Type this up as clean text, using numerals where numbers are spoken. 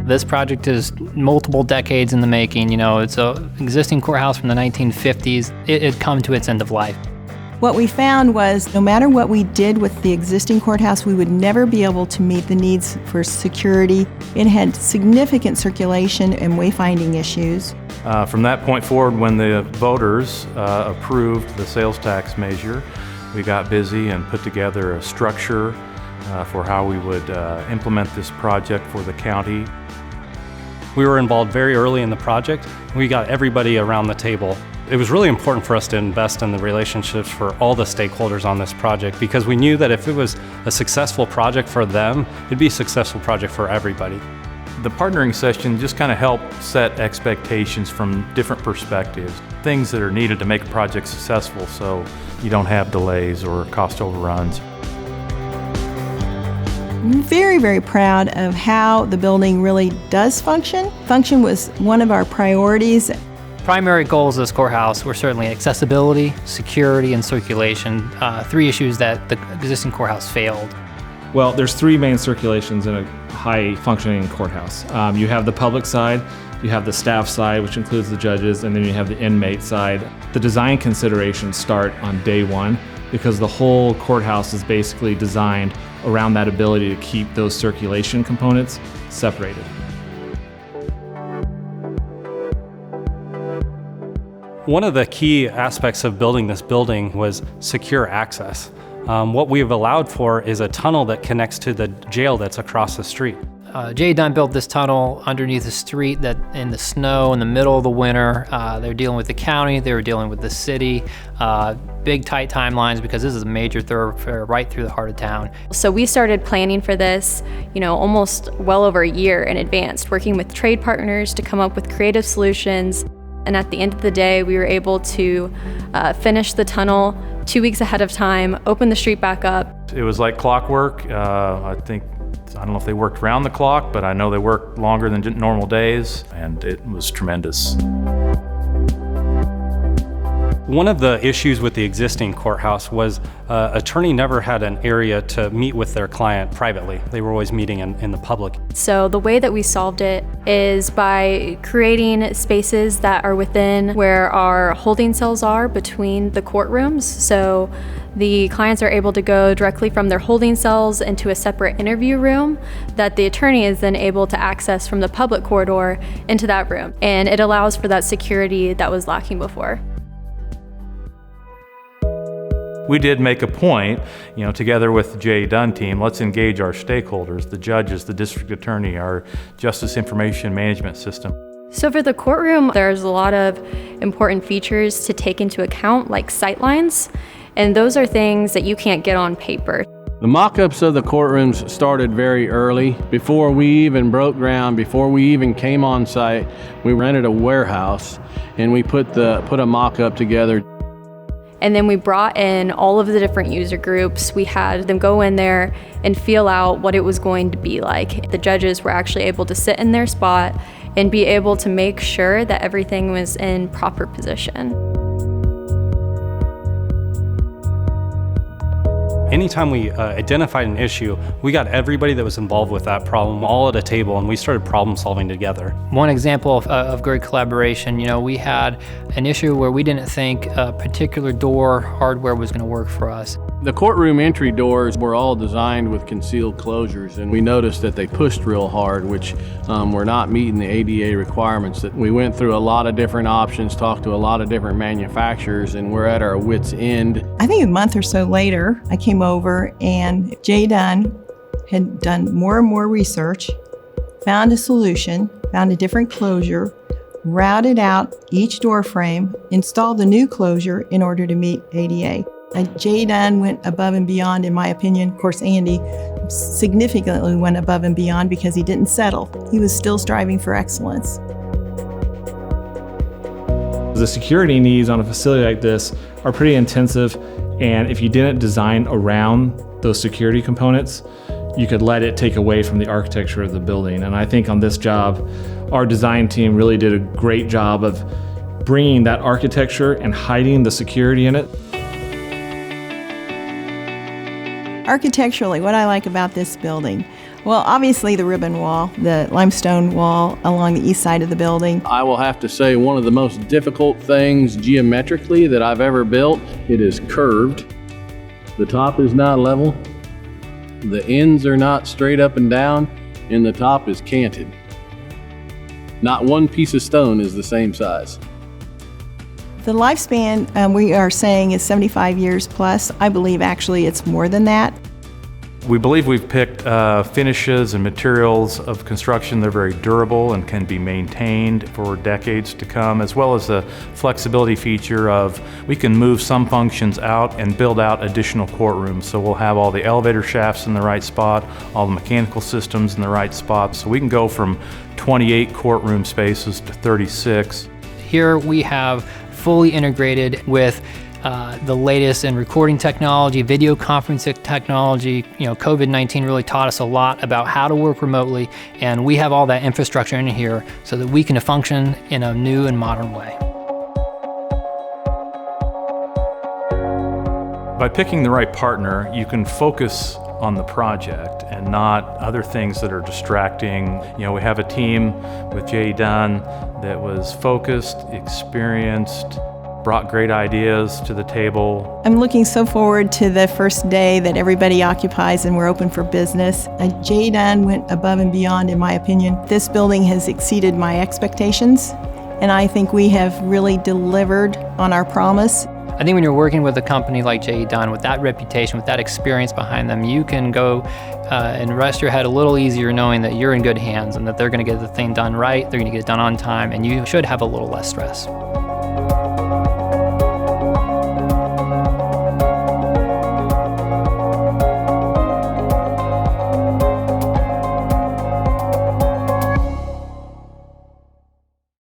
This project is multiple decades in the making. It's an existing courthouse from the 1950s. It had come to its end of life. What we found was no matter what we did with the existing courthouse, we would never be able to meet the needs for security. It had significant circulation and wayfinding issues. From that point forward, when the voters approved the sales tax measure, we got busy and put together a structure for how we would implement this project for the county. We were involved very early in the project. We got everybody around the table. It was really important for us to invest in the relationships for all the stakeholders on this project, because we knew that if it was a successful project for them, it'd be a successful project for everybody. The partnering session just kind of helped set expectations from different perspectives, things that are needed to make a project successful so you don't have delays or cost overruns. I'm very, very proud of how the building really does function. Function was one of our priorities. Primary goals of this courthouse were certainly accessibility, security, and circulation, 3 issues that the existing courthouse failed. Well, there's 3 main circulations in a high-functioning courthouse. You have the public side, you have the staff side, which includes the judges, and then you have the inmate side. The design considerations start on day 1 because the whole courthouse is basically designed around that ability to keep those circulation components separated. One of the key aspects of building this building was secure access. What we've allowed for is a tunnel that connects to the jail that's across the street. J. Dunn built this tunnel underneath the street that in the snow in the middle of the winter. They were dealing with the county, they were dealing with the city. Big tight timelines because this is a major thoroughfare right through the heart of town. So we started planning for this, almost well over a year in advance, working with trade partners to come up with creative solutions. And at the end of the day, we were able to finish the tunnel 2 weeks ahead of time, open the street back up. It was like clockwork. I don't know if they worked round the clock, but I know they worked longer than normal days, and it was tremendous. One of the issues with the existing courthouse was attorney never had an area to meet with their client privately. They were always meeting in the public. So the way that we solved it is by creating spaces that are within where our holding cells are between the courtrooms. So the clients are able to go directly from their holding cells into a separate interview room that the attorney is then able to access from the public corridor into that room. And it allows for that security that was lacking before. We did make a point, together with the J. Dunn team, let's engage our stakeholders, the judges, the district attorney, our justice information management system. So for the courtroom, there's a lot of important features to take into account, like sight lines, and those are things that you can't get on paper. The mock-ups of the courtrooms started very early. Before we even broke ground, before we even came on site, we rented a warehouse and we put a mock-up together. And then we brought in all of the different user groups. We had them go in there and feel out what it was going to be like. The judges were actually able to sit in their spot and be able to make sure that everything was in proper position. Anytime we identified an issue, we got everybody that was involved with that problem all at a table, and we started problem solving together. One example of great collaboration, we had an issue where we didn't think a particular door hardware was going to work for us. The courtroom entry doors were all designed with concealed closures, and we noticed that they pushed real hard, which were not meeting the ADA requirements. That we went through a lot of different options, talked to a lot of different manufacturers, and we're at our wits' end. I think a month or so later, I came over and J. Dunn had done more and more research, found a solution, found a different closure, routed out each door frame, installed a new closure in order to meet ADA. J. Dunn went above and beyond, in my opinion. Of course, Andy significantly went above and beyond because he didn't settle. He was still striving for excellence. The security needs on a facility like this are pretty intensive, and if you didn't design around those security components, you could let it take away from the architecture of the building. And I think on this job, our design team really did a great job of bringing that architecture and hiding the security in it. Architecturally, what I like about this building Well, obviously the ribbon wall, the limestone wall along the east side of the building. I will have to say one of the most difficult things geometrically that I've ever built, it is curved. The top is not level, the ends are not straight up and down, and the top is canted. Not one piece of stone is the same size. The lifespan we are saying is 75 years plus. I believe actually it's more than that. We believe we've picked finishes and materials of construction that are very durable and can be maintained for decades to come, as well as the flexibility feature of we can move some functions out and build out additional courtrooms. So we'll have all the elevator shafts in the right spot, all the mechanical systems in the right spot. So we can go from 28 courtroom spaces to 36. Here we have fully integrated with the latest in recording technology, video conferencing technology. You know, COVID-19 really taught us a lot about how to work remotely, and we have all that infrastructure in here so that we can function in a new and modern way. By picking the right partner, you can focus on the project and not other things that are distracting. You know, we have a team with J. Dunn that was focused, experienced, brought great ideas to the table. I'm looking so forward to the first day that everybody occupies and we're open for business. J. Dunn went above and beyond, in my opinion. This building has exceeded my expectations, and I think we have really delivered on our promise. I think when you're working with a company like J. Dunn, with that reputation, with that experience behind them, you can go and rest your head a little easier knowing that you're in good hands and that they're going to get the thing done right, they're going to get it done on time, and you should have a little less stress.